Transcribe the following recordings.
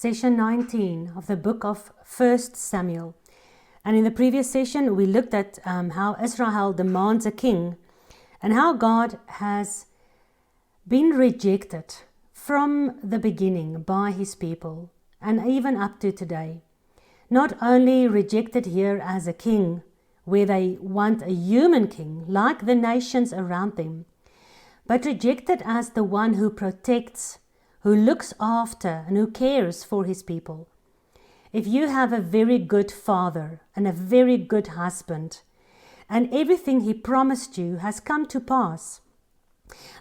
session 19 of the book of 1 Samuel. And in the previous session, we looked at how Israel demands a king and how God has been rejected from the beginning by his people and even up to today. Not only rejected here as a king, where they want a human king like the nations around them, but rejected as the one who protects, who looks after and who cares for his people. If you have a very good father and a very good husband, and everything he promised you has come to pass,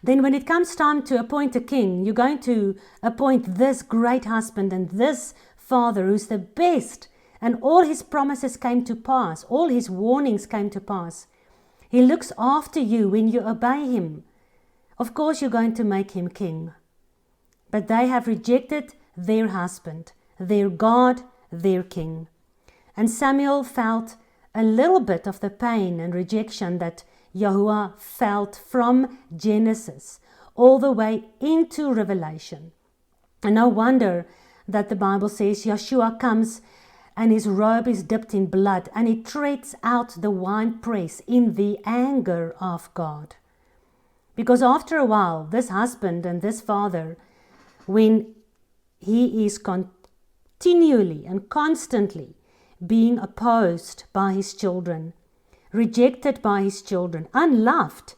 then when it comes time to appoint a king, you're going to appoint this great husband and this father who's the best, and all his promises came to pass, all his warnings came to pass. He looks after you when you obey him. Of course you're going to make him king. But they have rejected their husband, their God, their king. And Samuel felt a little bit of the pain and rejection that Yahuwah felt from Genesis all the way into Revelation. And no wonder that the Bible says Yeshua comes and his robe is dipped in blood and he treads out the winepress in the anger of God. Because after a while, this husband and this father, when he is continually and constantly being opposed by his children, rejected by his children, unloved,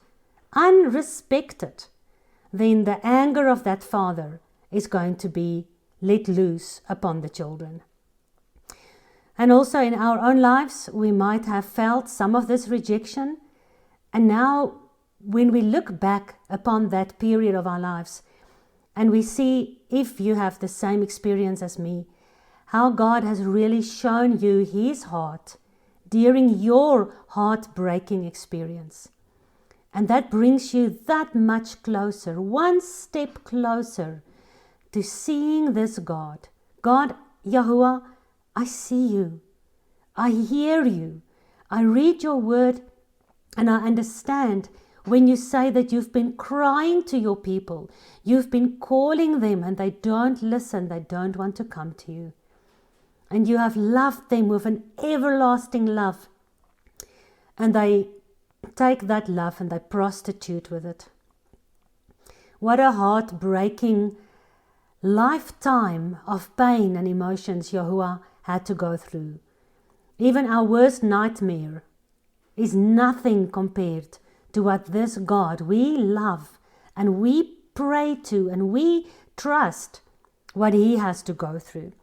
unrespected, then the anger of that father is going to be let loose upon the children. And also in our own lives, we might have felt some of this rejection. And now, when we look back upon that period of our lives, and we see, if you have the same experience as me, how God has really shown you his heart during your heartbreaking experience. And that brings you that much closer, one step closer to seeing this God. God, Yahuwah, I see you. I hear you. I read your word and I understand when you say that you've been crying to your people. You've been calling them and they don't listen. They don't want to come to you. And you have loved them with an everlasting love. And they take that love and they prostitute with it. What a heartbreaking lifetime of pain and emotions Yahuwah had to go through. Even our worst nightmare is nothing compared to what this God we love and we pray to and we trust, what he has to go through.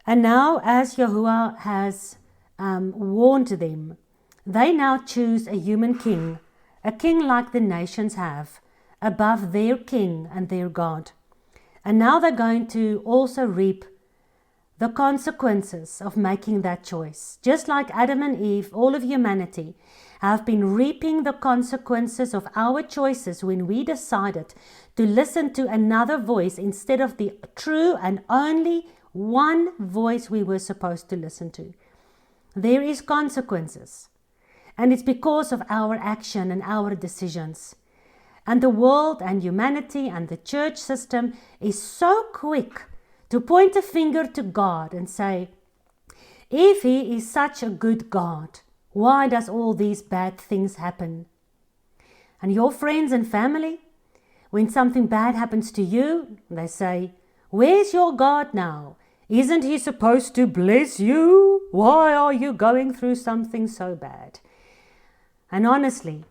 And now, as Yahuwah has warned them, they now choose a human king, a king like the nations have, above their king and their God. And now they're going to also reap the consequences of making that choice. Just like Adam and Eve, all of humanity have been reaping the consequences of our choices when we decided to listen to another voice instead of the true and only one voice we were supposed to listen to. There is consequences. And it's because of our action and our decisions. And the world and humanity and the church system is so quick to point a finger to God and say, if he is such a good God, why does all these bad things happen? And your friends and family, when something bad happens to you, they say, where's your God now? Isn't he supposed to bless you? Why are you going through something so bad? And honestly,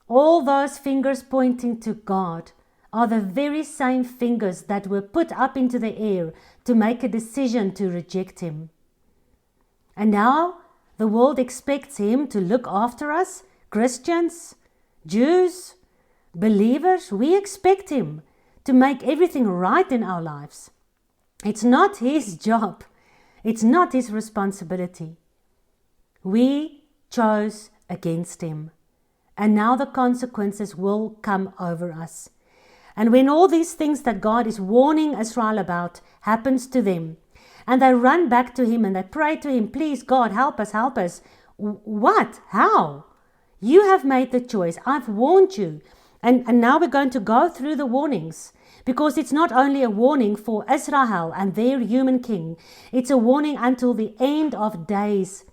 all those fingers pointing to God are the very same fingers that were put up into the air to make a decision to reject him. And now the world expects him to look after us, Christians, Jews, believers. We expect him to make everything right in our lives. It's not his job. It's not his responsibility. We chose against him. And now the consequences will come over us. And when all these things that God is warning Israel about happens to them, and they run back to him and they pray to him, please God, help us, help us. What? How? You have made the choice. I've warned you. And now we're going to go through the warnings. Because it's not only a warning for Israel and their human king, it's a warning until the end of days,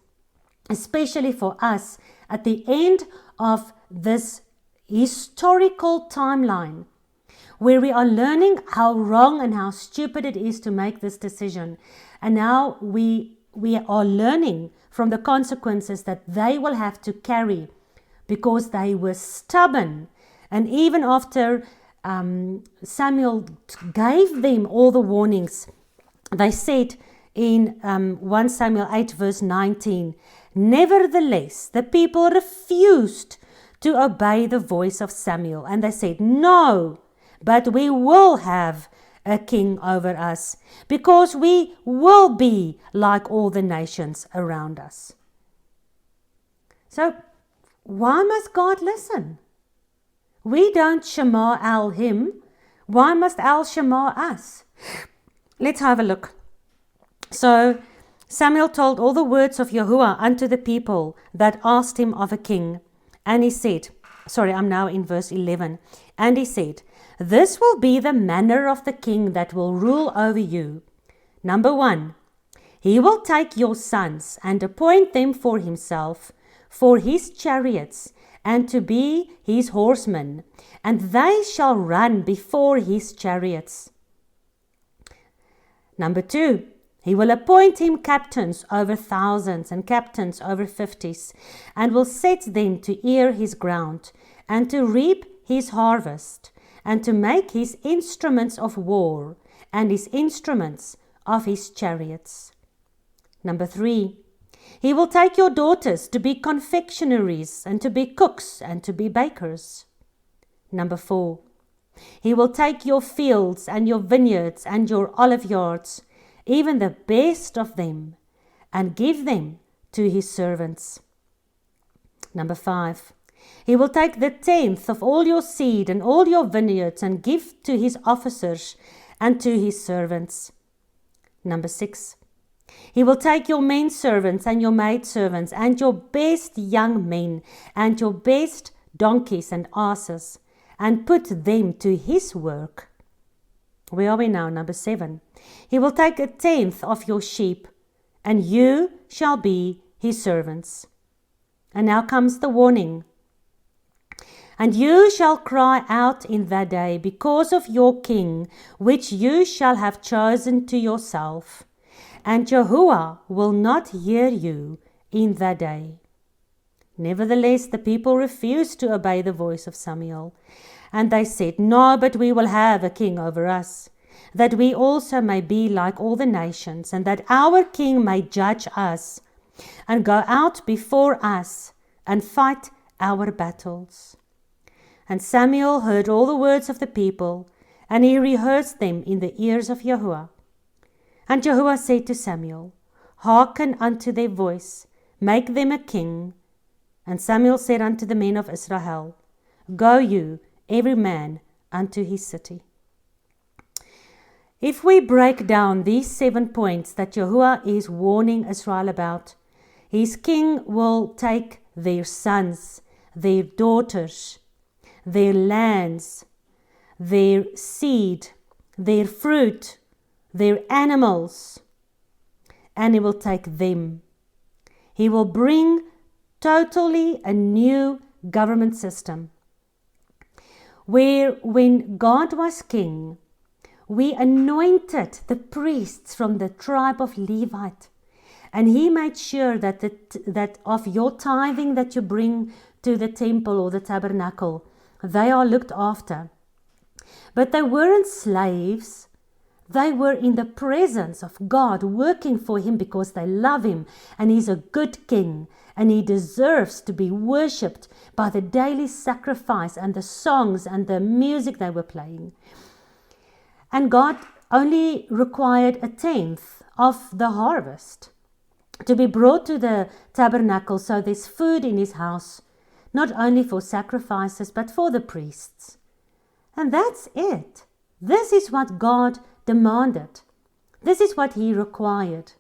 especially for us at the end of this historical timeline, where we are learning how wrong and how stupid it is to make this decision. And now we are learning from the consequences that they will have to carry because they were stubborn. And even after Samuel gave them all the warnings, they said in 1 Samuel 8 verse 19, nevertheless, the people refused to obey the voice of Samuel. And they said, no, but we will have a king over us, because we will be like all the nations around us. So, why must God listen? We don't Shema El him. Why must El Shema us? Let's have a look. So, Samuel told all the words of Yahuwah unto the people that asked him of a king. And he said, I'm now in verse 11. And he said, this will be the manner of the king that will rule over you. Number 1, he will take your sons and appoint them for himself, for his chariots, and to be his horsemen, and they shall run before his chariots. Number 2, he will appoint him captains over thousands and captains over 50s, and will set them to ear his ground, and to reap his harvest, and to make his instruments of war, and his instruments of his chariots. Number 3, he will take your daughters to be confectionaries, and to be cooks, and to be bakers. Number 4, he will take your fields, and your vineyards, and your olive yards, even the best of them, and give them to his servants. Number 5, he will take the 10th of all your seed and all your vineyards and give to his officers and to his servants. Number 6, he will take your men servants and your maid servants and your best young men and your best donkeys and asses and put them to his work. Where are we now? Number 7, he will take a 10th of your sheep, and you shall be his servants. And now comes the warning. And you shall cry out in that day because of your king, which you shall have chosen to yourself. And Yahuwah will not hear you in that day. Nevertheless, the people refused to obey the voice of Samuel. And they said, no, but we will have a king over us, that we also may be like all the nations, and that our king may judge us, and go out before us, and fight our battles. And Samuel heard all the words of the people, and he rehearsed them in the ears of Yahuwah. And Yahuwah said to Samuel, hearken unto their voice, make them a king. And Samuel said unto the men of Israel, go you, every man, unto his city. If we break down these 7 points that Yahuwah is warning Israel about, his king will take their sons, their daughters, their lands, their seed, their fruit, their animals, and he will take them. He will bring totally a new government system, where when God was king, we anointed the priests from the tribe of Levite, and he made sure that that of your tithing that you bring to the temple or the tabernacle, they are looked after. But they weren't slaves. They were in the presence of God, working for him because they love him, and he's a good king, and he deserves to be worshipped by the daily sacrifice and the songs and the music they were playing. And God only required a 10th of the harvest to be brought to the tabernacle, so there's food in his house, not only for sacrifices, but for the priests. And that's it. This is what God demanded. This is what he required.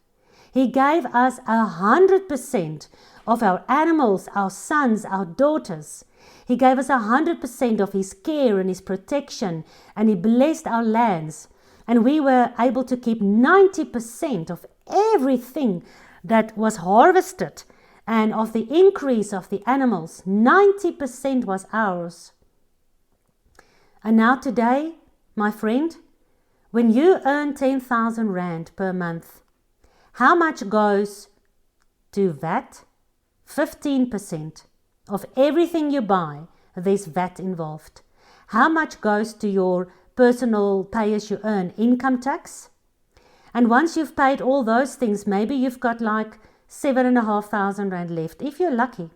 He gave us 100% of our animals, our sons, our daughters. He gave us 100% of His care and His protection, and He blessed our lands. And we were able to keep 90% of everything that was harvested, and of the increase of the animals. 90% was ours. And now today, my friend, when you earn 10,000 Rand per month, how much goes to VAT? 15% of everything you buy, there's VAT involved. How much goes to your personal pay-as-you-earn income tax? And once you've paid all those things, maybe you've got like 7,500 Rand left, if you're lucky.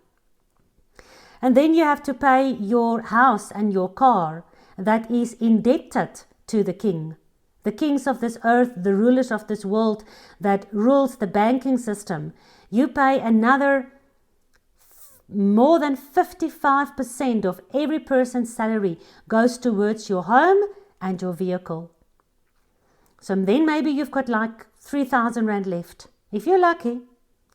And then you have to pay your house and your car that is indebted to the king. The kings of this earth, the rulers of this world that rules the banking system. You pay another more than 55% of every person's salary goes towards your home and your vehicle. So then maybe you've got like 3,000 Rand left. If you're lucky,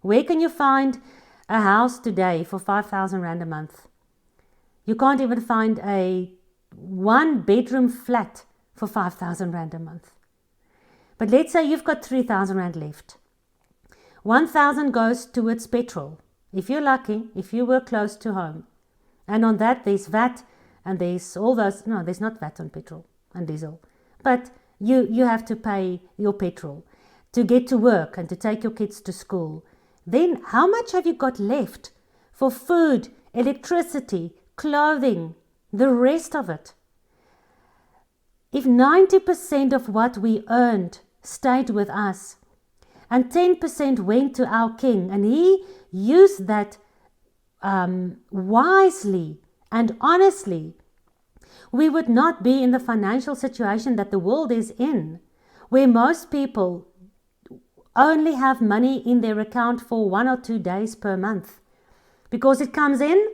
where can you find a house today for 5,000 Rand a month? You can't even find a 1-bedroom flat for 5,000 Rand a month. But let's say you've got 3,000 Rand left. 1,000 goes towards petrol. If you're lucky, if you were close to home. And on that there's VAT and there's all those, no, there's not VAT on petrol and diesel. But you have to pay your petrol to get to work and to take your kids to school. Then how much have you got left for food, electricity, clothing, the rest of it? If 90% of what we earned stayed with us and 10% went to our king and he used that wisely and honestly, we would not be in the financial situation that the world is in, where most people only have money in their account for 1 or 2 days per month because it comes in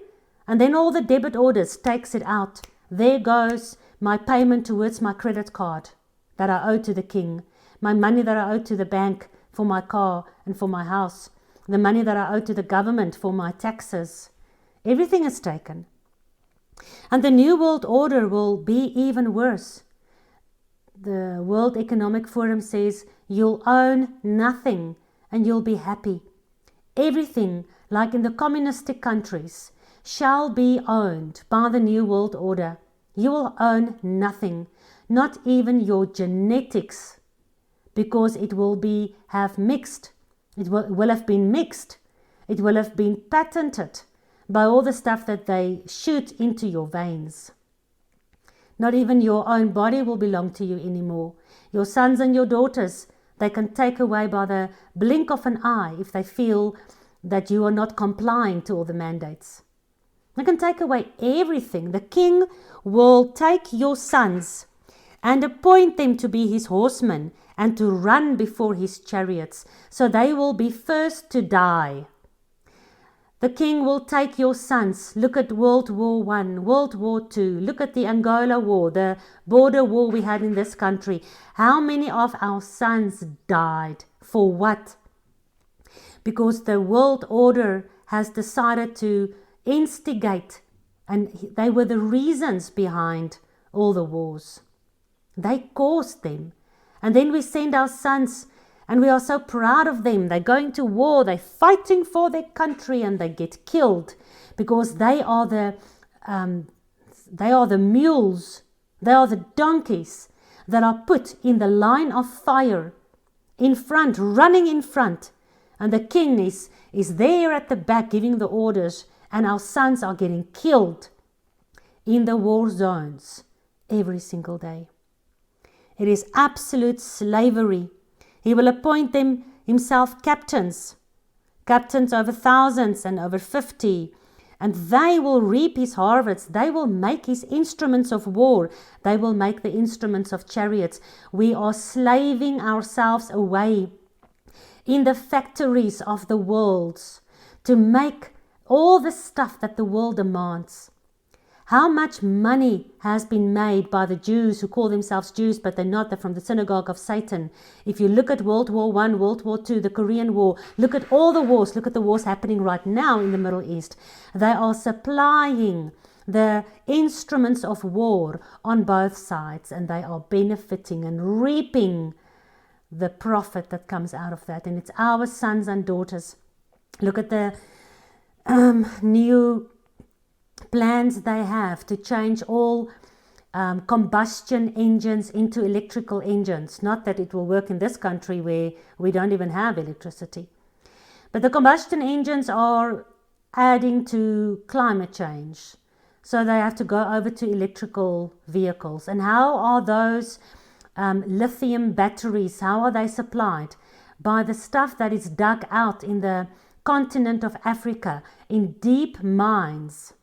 and then all the debit orders takes it out. There goes my payment towards my credit card that I owe to the king, my money that I owe to the bank for my car and for my house, the money that I owe to the government for my taxes. Everything is taken. And the New World Order will be even worse. The World Economic Forum says you'll own nothing and you'll be happy. Everything, like in the communistic countries, shall be owned by the New World Order. You will own nothing, not even your genetics, because it will have mixed. It will have been mixed. It will have been patented by all the stuff that they shoot into your veins. Not even your own body will belong to you anymore. Your sons and your daughters, they can take away by the blink of an eye if they feel that you are not complying to all the mandates. They can take away everything. The king will take your sons and appoint them to be his horsemen and to run before his chariots, so they will be first to die. The king will take your sons. Look at World War I, World War II. Look at the Angola War, the border war we had in this country. How many of our sons died? For what? Because the world order has decided to instigate, and they were the reasons behind all the wars. They caused them. And then we send our sons, and we are so proud of them. They're going to war, they're fighting for their country, and they get killed because they are the mules, they are the donkeys that are put in the line of fire in front, running in front. And the king is there at the back giving the orders, and our sons are getting killed in the war zones every single day. It is absolute slavery. He will appoint them himself captains over thousands and over 50, and they will reap his harvests. They will make his instruments of war. They will make the instruments of chariots. We are slaving ourselves away in the factories of the world to make all the stuff that the world demands. How much money has been made by the Jews who call themselves Jews, but they're not. They're from the synagogue of Satan. If you look at World War I, World War II, the Korean War, look at all the wars. Look at the wars happening right now in the Middle East. They are supplying the instruments of war on both sides, and they are benefiting and reaping the profit that comes out of that. And it's our sons and daughters. Look at the new plans they have to change all combustion engines into electrical engines. Not that it will work in this country where we don't even have electricity. But the combustion engines are adding to climate change. So they have to go over to electrical vehicles. And how are those lithium batteries, how are they supplied? By the stuff that is dug out in the continent of Africa in deep mines.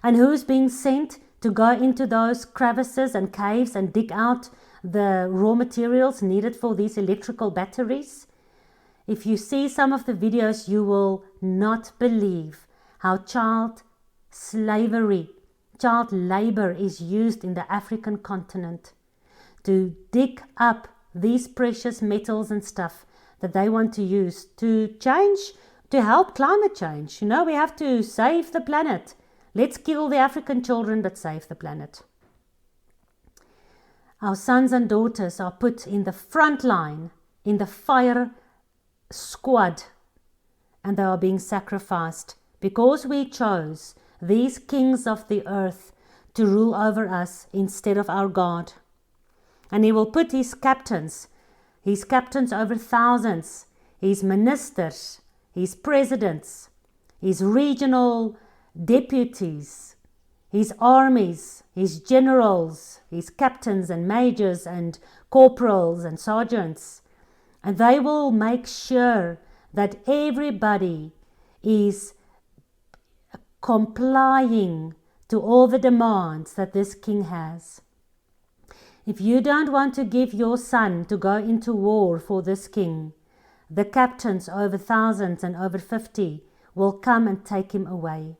And who's being sent to go into those crevices and caves and dig out the raw materials needed for these electrical batteries? If you see some of the videos, you will not believe how child labor is used in the African continent to dig up these precious metals and stuff that they want to use to help climate change. You know, we have to save the planet. Let's kill the African children, but save the planet. Our sons and daughters are put in the front line, in the fire squad, and they are being sacrificed because we chose these kings of the earth to rule over us instead of our God. And he will put his captains over thousands, his ministers, his presidents, his regional deputies, his armies, his generals, his captains and majors and corporals and sergeants. And they will make sure that everybody is complying to all the demands that this king has. If you don't want to give your son to go into war for this king, the captains over thousands and over 50 will come and take him away.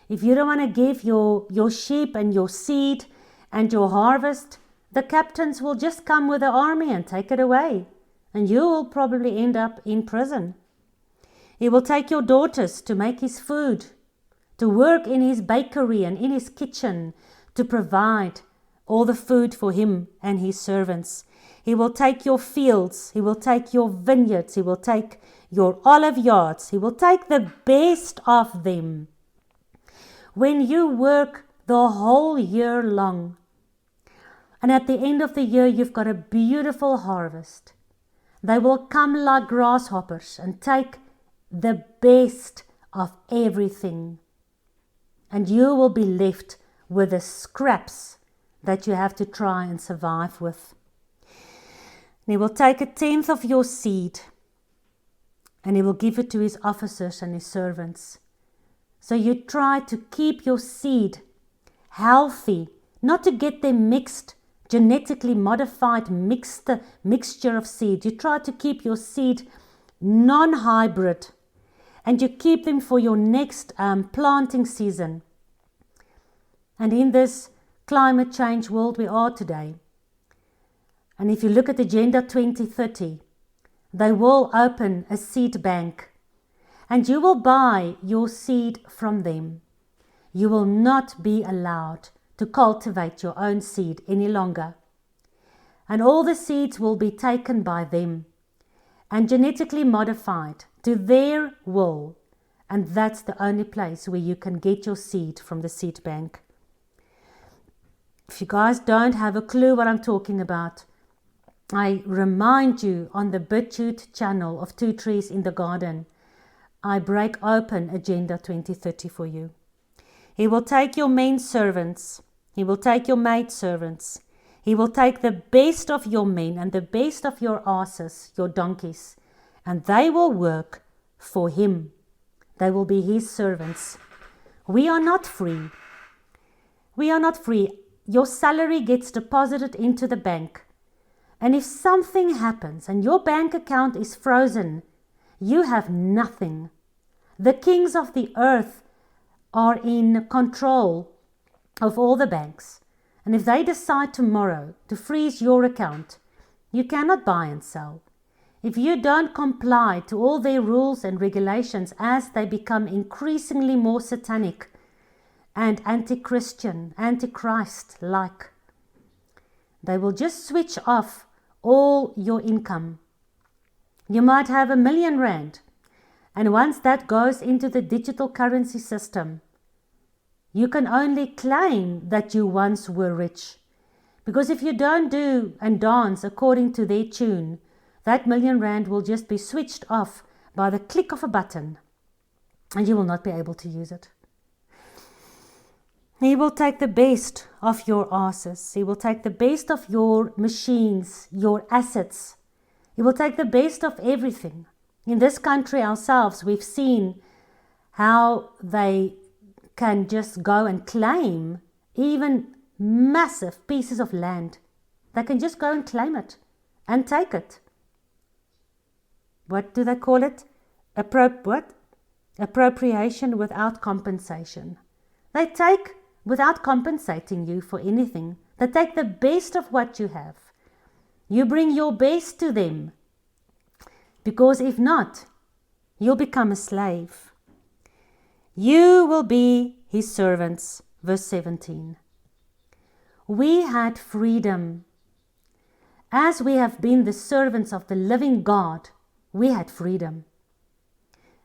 If you don't want to give your sheep and your seed and your harvest, the captains will just come with the army and take it away. And you will probably end up in prison. He will take your daughters to make his food, to work in his bakery and in his kitchen, to provide all the food for him and his servants. He will take your fields, he will take your vineyards, he will take your olive yards, he will take the best of them. When you work the whole year long, and at the end of the year you've got a beautiful harvest, they will come like grasshoppers and take the best of everything. And you will be left with the scraps that you have to try and survive with. And he will take 1/10 of your seed and he will give it to his officers and his servants. So you try to keep your seed healthy, not to get them mixed, genetically modified mixture of seed. You try to keep your seed non-hybrid and you keep them for your next planting season. And in this climate change world we are today, and if you look at Agenda 2030, they will open a seed bank and you will buy your seed from them. You will not be allowed to cultivate your own seed any longer. And all the seeds will be taken by them and genetically modified to their will. And that's the only place where you can get your seed from the seed bank. If you guys don't have a clue what I'm talking about, I remind you on the BitChute channel of Two Trees in the Garden, I break open Agenda 2030 for you. He will take your men servants, he will take your maid servants, he will take the best of your men and the best of your asses, your donkeys, and they will work for him. They will be his servants. We are not free. We are not free. Your salary gets deposited into the bank. And if something happens and your bank account is frozen, you have nothing. The kings of the earth are in control of all the banks. And if they decide tomorrow to freeze your account, you cannot buy and sell. If you don't comply to all their rules and regulations as they become increasingly more satanic and anti-Christian, anti-Christ-like, they will just switch off all your income. You might have R1,000,000, and once that goes into the digital currency system, you can only claim that you once were rich. Because if you don't do and dance according to their tune, that R1,000,000 will just be switched off by the click of a button, and you will not be able to use it. He will take the best of your asses. He will take the best of your machines, your assets. He will take the best of everything. In this country ourselves, we've seen how they can just go and claim even massive pieces of land. They can just go and claim it and take it. What do they call it? Appropriation without compensation. They take without compensating you for anything. They take the best of what you have. You bring your best to them, because if not, you'll become a slave. You will be his servants. Verse 17. We had freedom. As we have been the servants of the living God, we had freedom.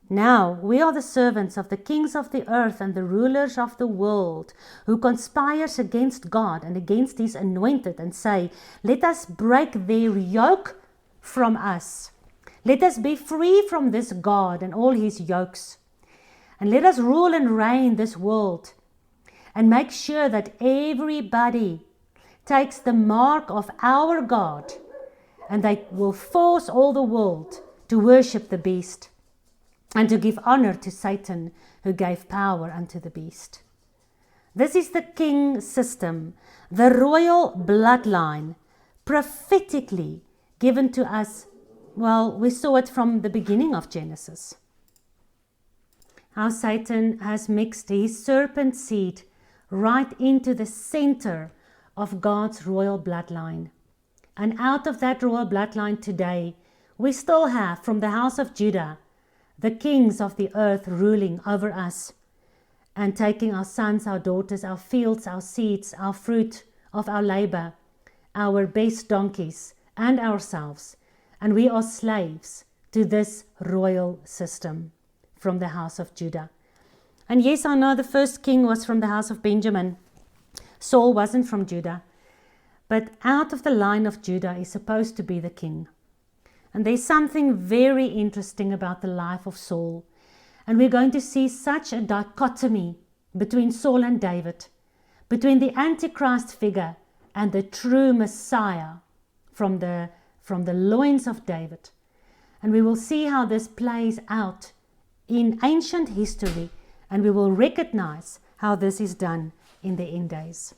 Now we are the servants of the kings of the earth and the rulers of the world, who conspires against God and against his anointed, and say, let us break their yoke from us. Let us be free from this God and all his yokes. And let us rule and reign this world, and make sure that everybody takes the mark of our God, and they will force all the world to worship the beast, and to give honor to Satan, who gave power unto the beast. This is the king system, the royal bloodline, prophetically given to us. Well, we saw it from the beginning of Genesis. How Satan has mixed his serpent seed right into the center of God's royal bloodline. And out of that royal bloodline today, we still have from the house of Judah the kings of the earth ruling over us and taking our sons, our daughters, our fields, our seeds, our fruit of our labor, our best donkeys, and ourselves. And we are slaves to this royal system from the house of Judah. And yes, I know the first king was from the house of Benjamin. Saul wasn't from Judah. But out of the line of Judah is supposed to be the king. And there's something very interesting about the life of Saul. And we're going to see such a dichotomy between Saul and David, between the Antichrist figure and the true Messiah from the loins of David. And we will see how this plays out in ancient history, and we will recognize how this is done in the end days.